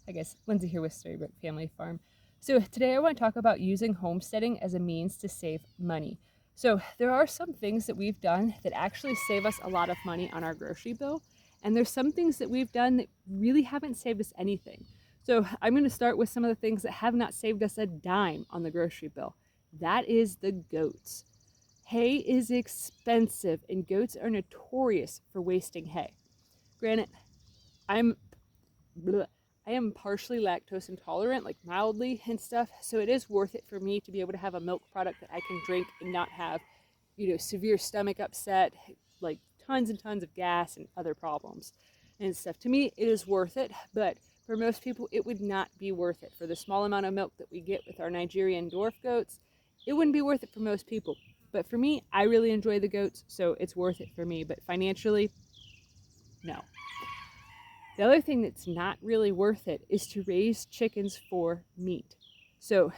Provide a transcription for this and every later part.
I guess Lindsay here with Storybook Family Farm. So today I want to talk about using homesteading as a means to save money. So there are some things that we've done that actually save us a lot of money on our grocery bill, and there's some things that we've done that really haven't saved us anything. So I'm going to start with some of the things that have not saved us a dime on the grocery bill. That is the goats. Hay is expensive, and goats are notorious for wasting hay. Granted, I'm I am partially lactose intolerant, like mildly and stuff, so it is worth it for me to be able to have a milk product that I can drink and not have, severe stomach upset, like tons and tons of gas and other problems and stuff. To me, it is worth it, but for most people, it would not be worth it. For the small amount of milk that we get with our Nigerian dwarf goats, it wouldn't be worth it for most people. But for me, I really enjoy the goats, so it's worth it for me. But financially, no. The other thing that's not really worth it is to raise chickens for meat. So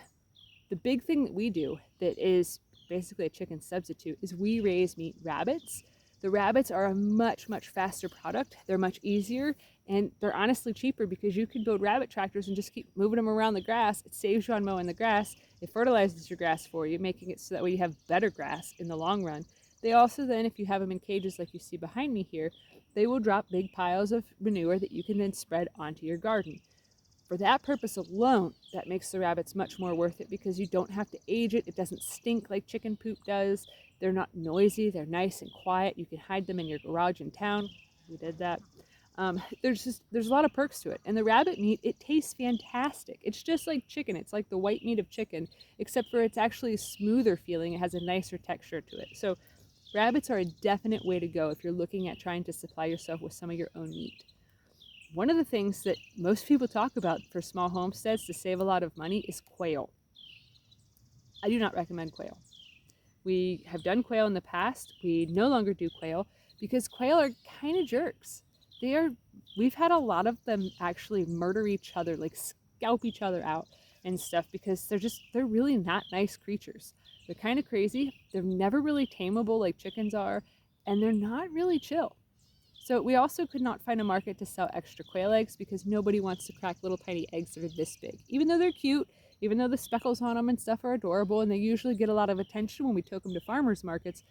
the big thing that we do that is basically a chicken substitute is we raise meat rabbits. The rabbits are a much, much faster product. They're much easier, and they're honestly cheaper because you can build rabbit tractors and just keep moving them around the grass. It saves you on mowing the grass. It fertilizes your grass for you, making it so that way you have better grass in the long run. They also then, if you have them in cages like you see behind me here, they will drop big piles of manure that you can then spread onto your garden. For that purpose alone, that makes the rabbits much more worth it because you don't have to age it. It doesn't stink like chicken poop does. They're not noisy. They're nice and quiet. You can hide them in your garage in town. We did that. There's a lot of perks to it. And the rabbit meat, it tastes fantastic. It's just like chicken. It's like the white meat of chicken, except for it's actually smoother feeling. It has a nicer texture to it. So rabbits are a definite way to go if you're looking at trying to supply yourself with some of your own meat. One of the things that most people talk about for small homesteads to save a lot of money is quail. I do not recommend quail. We have done quail in the past. We no longer do quail because quail are kind of jerks. We've had a lot of them actually murder each other, like scalp each other out and stuff because they're really not nice creatures. They're kind of crazy. They're never really tameable like chickens are, and they're not really chill. So we also could not find a market to sell extra quail eggs because nobody wants to crack little tiny eggs that are this big. Even though they're cute, even though the speckles on them and stuff are adorable and they usually get a lot of attention when we took them to farmers markets,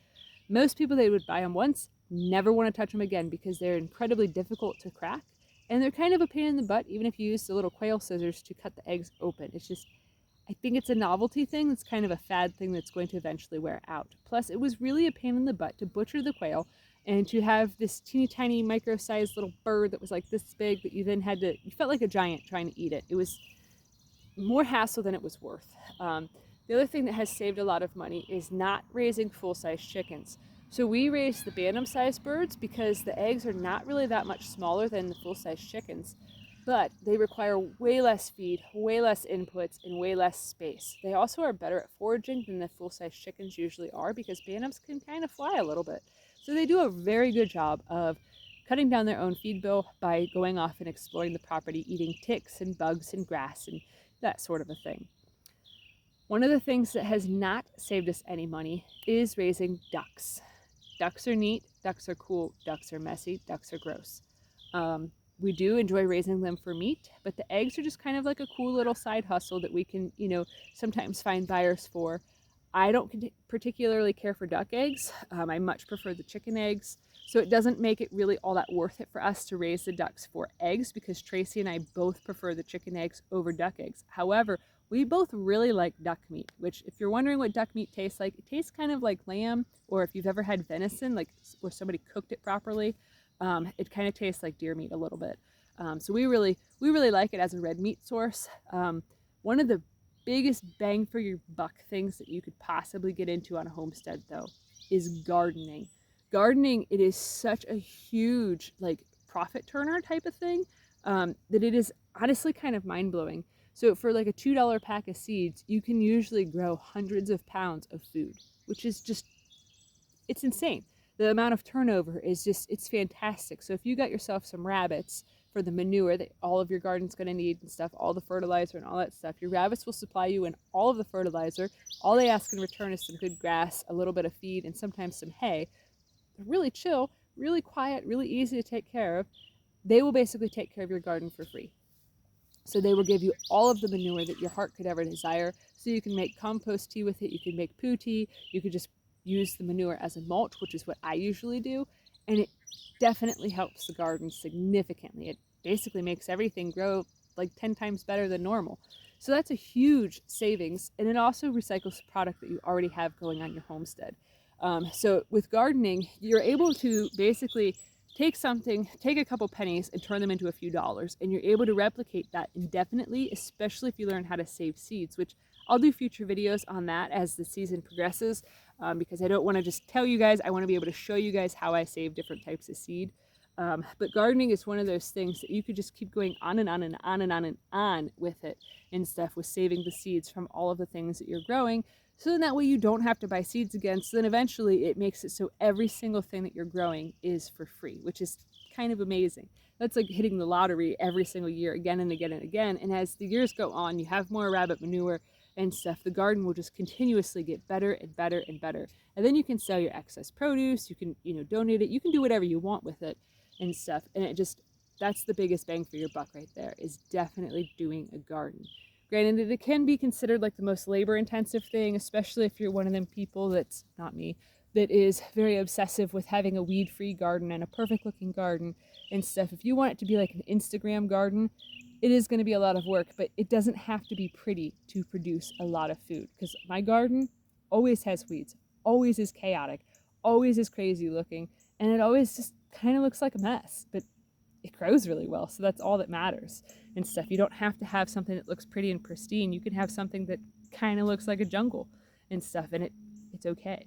most people, they would buy them once, never want to touch them again because they're incredibly difficult to crack and they're kind of a pain in the butt even if you use the little quail scissors to cut the eggs open. It's just, I think it's a novelty thing. It's kind of a fad thing that's going to eventually wear out. Plus, it was really a pain in the butt to butcher the quail and to have this teeny tiny micro-sized little bird that was like this big that you then had to, you felt like a giant trying to eat it. It was more hassle than it was worth. The other thing that has saved a lot of money is not raising full-size chickens. So we raise the bantam-sized birds because the eggs are not really that much smaller than the full-size chickens, but they require way less feed, way less inputs, and way less space. They also are better at foraging than the full-size chickens usually are because bantams can kind of fly a little bit. So they do a very good job of cutting down their own feed bill by going off and exploring the property, eating ticks and bugs and grass and that sort of a thing. One of the things that has not saved us any money is raising ducks. Ducks are neat, ducks are cool, ducks are messy, ducks are gross. We do enjoy raising them for meat, but the eggs are just kind of like a cool little side hustle that we can, sometimes find buyers for. I don't particularly care for duck eggs. I much prefer the chicken eggs. So it doesn't make it really all that worth it for us to raise the ducks for eggs because Tracy and I both prefer the chicken eggs over duck eggs. However, we both really like duck meat, which if you're wondering what duck meat tastes like, it tastes kind of like lamb, or if you've ever had venison, like where somebody cooked it properly, it kind of tastes like deer meat a little bit. So we really like it as a red meat source. One of the biggest bang for your buck things that you could possibly get into on a homestead though is gardening. Gardening, it is such a huge like profit turner type of thing that it is honestly kind of mind-blowing. So for like a $2 pack of seeds, you can usually grow hundreds of pounds of food, which is just, it's insane. The amount of turnover is just, it's fantastic. So if you got yourself some rabbits for the manure that all of your garden's going to need and stuff, all the fertilizer and all that stuff, your rabbits will supply you in all of the fertilizer. All they ask in return is some good grass, a little bit of feed, and sometimes some hay. They're really chill, really quiet, really easy to take care of. They will basically take care of your garden for free. So they will give you all of the manure that your heart could ever desire. So you can make compost tea with it, you can make poo tea, you could just use the manure as a mulch, which is what I usually do. And it definitely helps the garden significantly. It basically makes everything grow like 10 times better than normal. So that's a huge savings. And it also recycles product that you already have going on your homestead. So with gardening, you're able to basically take a couple pennies and turn them into a few dollars, and you're able to replicate that indefinitely, especially if you learn how to save seeds, which I'll do future videos on that as the season progresses, because I don't want to just tell you guys, I want to be able to show you guys how I save different types of seed. But gardening is one of those things that you could just keep going on and on and on and on and on with it and stuff, with saving the seeds from all of the things that you're growing. So then that way you don't have to buy seeds again. So then eventually it makes it so every single thing that you're growing is for free, which is kind of amazing. That's like hitting the lottery every single year, again and again and again. And as the years go on, you have more rabbit manure and stuff, the garden will just continuously get better and better and better. And then you can sell your excess produce, you can, donate it, you can do whatever you want with it and stuff. And that's the biggest bang for your buck right there, is definitely doing a garden. Granted, it can be considered like the most labor intensive thing, especially if you're one of them people, that's not me, that is very obsessive with having a weed free garden and a perfect looking garden and stuff. If you want it to be like an Instagram garden, it is going to be a lot of work, but it doesn't have to be pretty to produce a lot of food, because my garden always has weeds, always is chaotic, always is crazy looking, and it always just kind of looks like a mess, but it grows really well. So that's all that matters and stuff. You don't have to have something that looks pretty and pristine. You can have something that kind of looks like a jungle and stuff, and it's okay.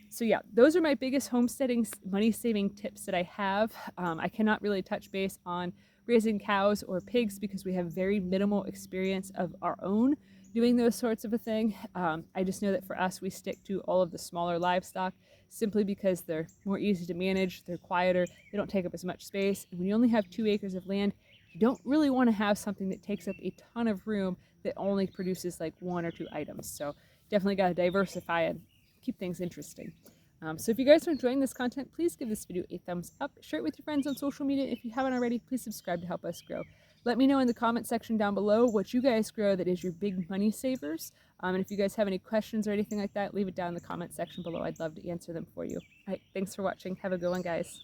So yeah, those are my biggest homesteading money saving tips that I have. I cannot really touch base on raising cows or pigs because we have very minimal experience of our own doing those sorts of a thing. I just know that for us, we stick to all of the smaller livestock simply because they're more easy to manage, they're quieter, they don't take up as much space. And when you only have 2 acres of land, you don't really want to have something that takes up a ton of room that only produces like 1 or 2 items. So definitely got to diversify and keep things interesting. So if you guys are enjoying this content, please give this video a thumbs up. Share it with your friends on social media. If you haven't already, please subscribe to help us grow. Let me know in the comment section down below what you guys grow that is your big money savers. And if you guys have any questions or anything like that, leave it down in the comment section below. I'd love to answer them for you. All right, thanks for watching. Have a good one, guys.